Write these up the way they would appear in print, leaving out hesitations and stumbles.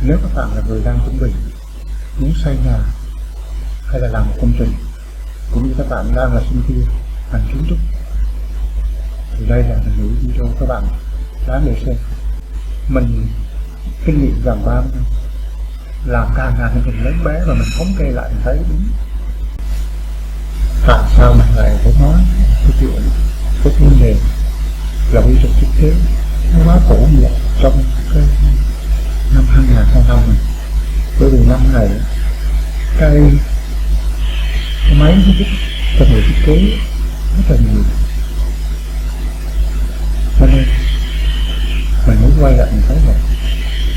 Nếu các bạn là người đang chuẩn bị muốn xây nhà hay là làm một công trình, cũng như các bạn đang là sinh viên ngành kiến trúc, thì đây là những video các bạn đáng để xem. Mình kinh nghiệm gần 30 năm làm cả ngàn công trình lớn bé, và mình thống kê lại mình thấy đúng tại sao mình lại phải nói cái chuyện cái vấn đề là quy trình thiết kế nó quá phổ biến trong cái năm 2005 này. Bởi vì năm này cái máy nó giúp cho người thiết kế rất là nhiều, cho nên mình muốn quay lại mình thấy là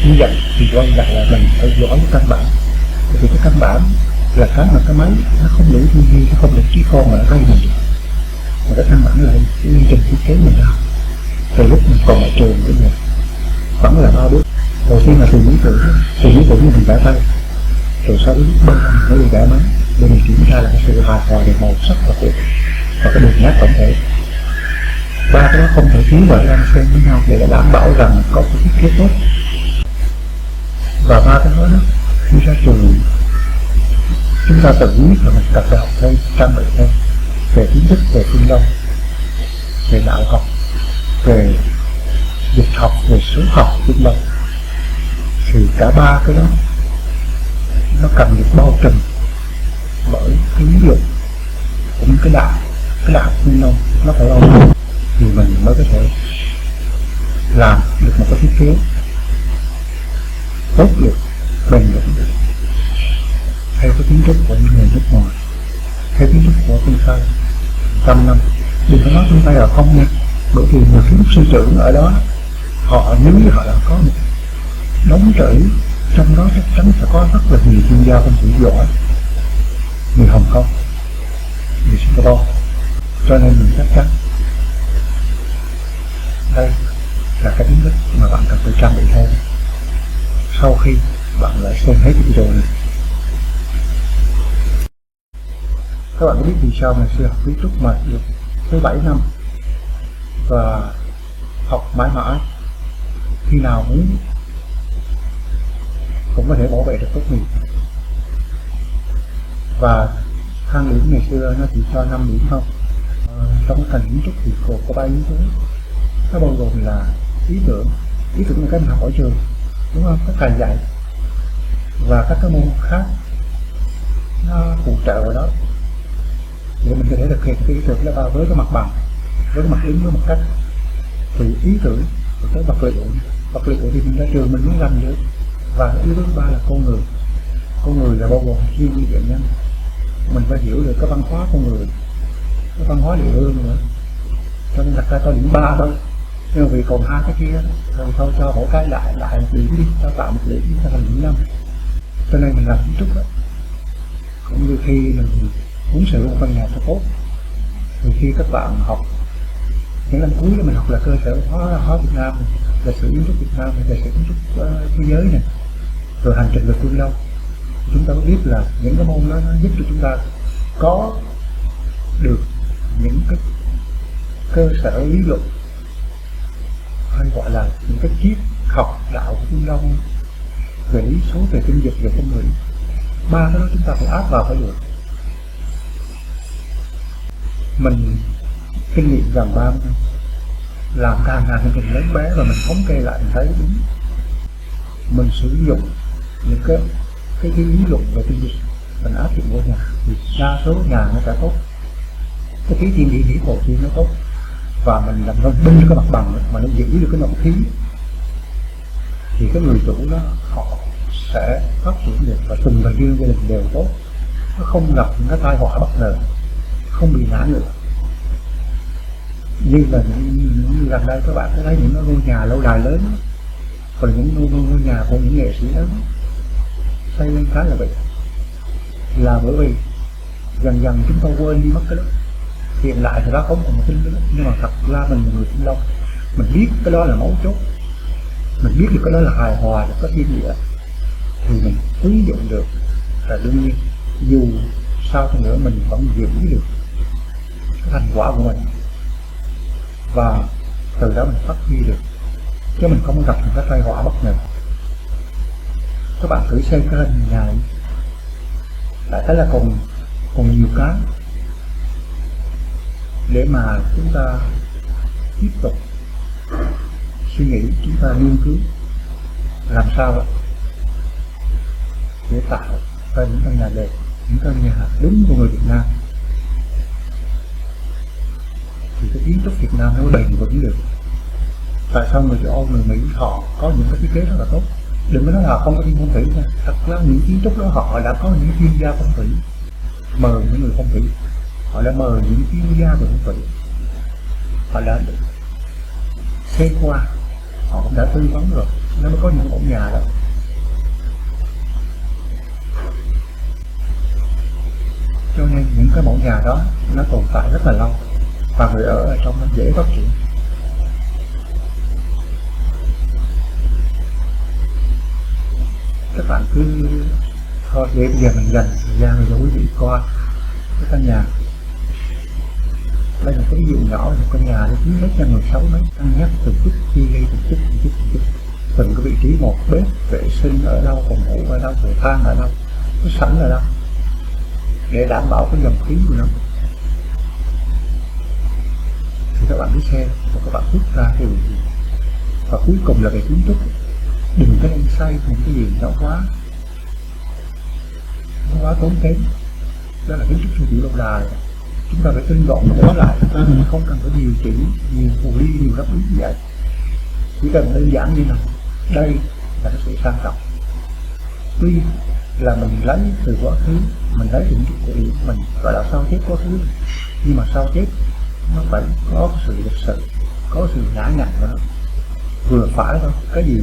như vậy thì quay lại là mình phải giỏi cái căn bản. Bởi vì cái căn bản là cái mà cái máy nó không đủ tư duy, nó không được trí khôn mà nó gây mình được. Mà cái căn bản là cái quy trình thiết kế mình làm từ lúc mình còn ở trường đến giờ vẫn là 3 bước. Đầu tiên là từ lý tưởng thì mình vẽ tay, rồi sau đến bước 3 mình mới đi vẽ máy để mình kiểm tra là cái sự hài hòa về màu sắc và cái đường nét tổng thể. Ba cái đó không thể thiếu và đan xen với nhau để đảm bảo rằng có cái thiết kế tốt. Và ba cái đó khi ra trường chúng ta tự biết là mình cần phải học thêm, trang bị thêm về kiến thức, về phương Đông, về đạo học, về dịch học, về số học phương Đông. Thì cả ba cái đó nó cần được bao trùm bởi cái lý luận cũng cái đạo phương Đông nó phải bao trùm thì mình mới có thể làm được một cái thiết kế tốt được, bền vững được theo cái kiến trúc của những người nước ngoài, theo kiến trúc của phương Tây 100 năm. Đừng có nói phương Tây là không nha, bởi vì người kiến trúc sư trưởng ở đó họ nếu họ là có một đống chữ, trong đó chắc chắn sẽ có rất là nhiều chuyên gia phong thủy giỏi, người Hồng Kông, người Singapore, cho nên mình chắc chắn đây là cái kiến thức mà bạn cần phải trang bị thêm sau khi bạn lại xem hết cái video này. Các bạn có biết vì sao mình sẽ học kiến trúc mà được tới 7 năm và học mãi mãi, khi nào muốn cũng có thể bảo vệ được tốt nghiệp. Và thang điểm ngày xưa nó chỉ cho 5 điểm không. Trong cái ngành kiến trúc thì có 3 yếu tố. Nó bao gồm là ý tưởng là cái mình học ở trường, đúng không, các thầy dạy, và các cái môn khác nó phụ trợ vào đó để mình có thể thực hiện cái ý tưởng đó với cái mặt bằng, với cái mặt đứng, với mặt cách. Thì ý tưởng rồi tới vật liệu thì mình ra trường mình mới làm được. Và cái yếu tố thứ ba là con người là bao gồm chuyên viên nghệ nhân, mình phải hiểu được cái văn hóa con người, cái văn hóa địa phương nữa. Cho nên đặt ra cho điểm 3 thôi, nhưng mà vì còn hai cái kia thì thôi cho mỗi cái lại một điểm đi, cho tạo một điểm đi, cho thành điểm 5. Cho nên mình làm kiến trúc đó, cũng như khi mình muốn sử dụng căn nhà cho tốt, thì khi các bạn học những năm cuối đó, mình học là cơ sở hóa Việt Nam, lịch sử kiến trúc Việt Nam, lịch sử kiến trúc thế giới này, rồi hành trình về phương Đông, chúng ta có biết là những cái môn đó nó giúp cho chúng ta có được những cái cơ sở lý luận, hay gọi là những cái triết học đạo của phương Đông về lý số, về kinh dịch, về con người. Ba cái đó chúng ta phải áp vào phải được. Mình kinh nghiệm gần 30 năm làm cả ngàn công trình lớn bé, và mình thống kê lại mình thấy đúng mình sử dụng những cái lý luận về kinh dịch mình áp dụng vô nhà thì đa số nhà nó sẽ tốt, cái khí thiên địa thổ thiên nó tốt, và mình làm nó bưng cái mặt bằng mà nó giữ được cái nội khí, thì cái người chủ đó họ sẽ phát triển được, và từng thành viên gia đình đều tốt, nó không gặp những cái tai họa bất ngờ, không bị ngã ngựa. Như là những gần đây các bạn có thấy những ngôi nhà lâu đài lớn, còn những ngôi nhà của những nghệ sĩ lớn xây lên khá là vậy, là bởi vì dần dần chúng ta quên đi mất cái đó. Hiện tại thì đó không còn tin nữa, nhưng mà thật ra mình là người Phương Đông, mình biết cái đó là mấu chốt, mình biết được cái đó là hài hòa được có thiên địa, thì mình ứng dụng được, là đương nhiên dù sao thì nữa mình vẫn giữ được cái thành quả của mình, và từ đó mình phát huy được, chứ mình không gặp những cái tai họa bất ngờ. các bạn thử xem cái hình nhà này, lại thấy là còn nhiều cái để mà chúng ta tiếp tục suy nghĩ, chúng ta nghiên cứu làm sao để tạo ra những căn nhà đẹp, những căn nhà đúng của người Việt Nam, thì cái kiến trúc Việt Nam nó mới bền vững được. Tại sao người châu Âu, người Mỹ họ có những cái thiết kế rất là tốt, đừng có nói là không có chuyên phong thủy nha, thật ra những kiến trúc đó họ đã có những chuyên gia phong thủy, mời những người phong thủy, họ đã mời những chuyên gia về phong thủy, họ đã xem qua, họ cũng đã tư vấn rồi, nó mới có những mẫu nhà đó. Cho nên những cái mẫu nhà đó nó tồn tại rất là lâu và người ở trong nó dễ phát triển. Các bạn cứ thôi để bây giờ mình dành thời gian cho quý vị coi cái căn nhà. Đây là cái ví dụ nhỏ một căn nhà để chiếm hết cho người sống đấy, cân nhắc từng chút chi ly từng chút từng cái vị trí một, bếp vệ sinh ở đâu, phòng ngủ ở đâu, cầu thang ở đâu, cái sảnh ở đâu, để đảm bảo cái dòng khí của nó. Thì các bạn cứ xem và các bạn rút ra cái điều gì. Và cuối cùng là về kiến trúc, đừng có nên xây một cái gì nó quá tốn kém. Đó là kiến trúc theo kiểu lâu đài, chúng ta phải tinh gọn nó lại, mình không cần phải điều chỉnh nhiều hồ ly, nhiều đáp ứng như vậy, chỉ cần đơn giản như này. Đây là cái sự sang trọng. Tuy là mình lấy từ quá khứ, mình lấy từ những cái điểm mình gọi là sao chép quá khứ, nhưng mà sao chép nó phải có sự lịch sự, có sự nhã nhặn của nó, vừa phải thôi. Cái gì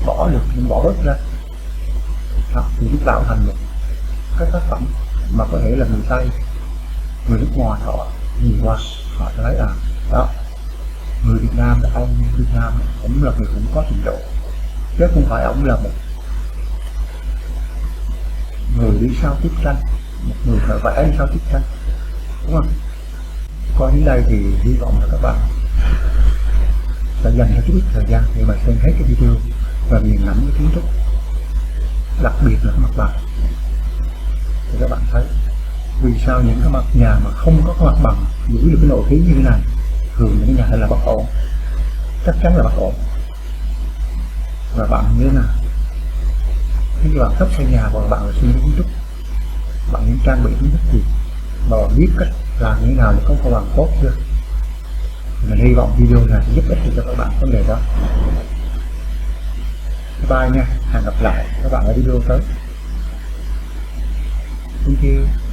bỏ được mình bỏ bớt ra, thì chúng tạo thành một cái tác phẩm mà có thể là người Tây, người nước ngoài họ nhìn qua họ sẽ thấy đó, người Việt Nam là ông Việt Nam, cũng là người cũng có trình độ, chứ không phải ông là một người đi sao tiếp tranh, một người phải vẽ đi sao tiếp tranh, đúng không? Coi đến đây thì hy vọng là các bạn sẽ dành cho chút ít thời gian để mà xem hết cái video và nghiền ngẫm cái kiến trúc, đặc biệt là mặt bằng. Thì các bạn thấy vì sao những cái mặt nhà mà không có cái mặt bằng giữ được cái nội khí như thế này, thường những cái nhà này là bất ổn, chắc chắn là bất ổn. Và bạn như thế nào, khi bạn sắp xây nhà và bạn là suy nghĩ kiến trúc, bạn nên trang bị kiến thức gì và bạn biết cách làm như thế nào để có cái bằng tốt chưa? Mình hy vọng video này giúp ích cho các bạn vấn đề đó. Bye nha, hẹn gặp lại các bạn ở video tới. Thank you.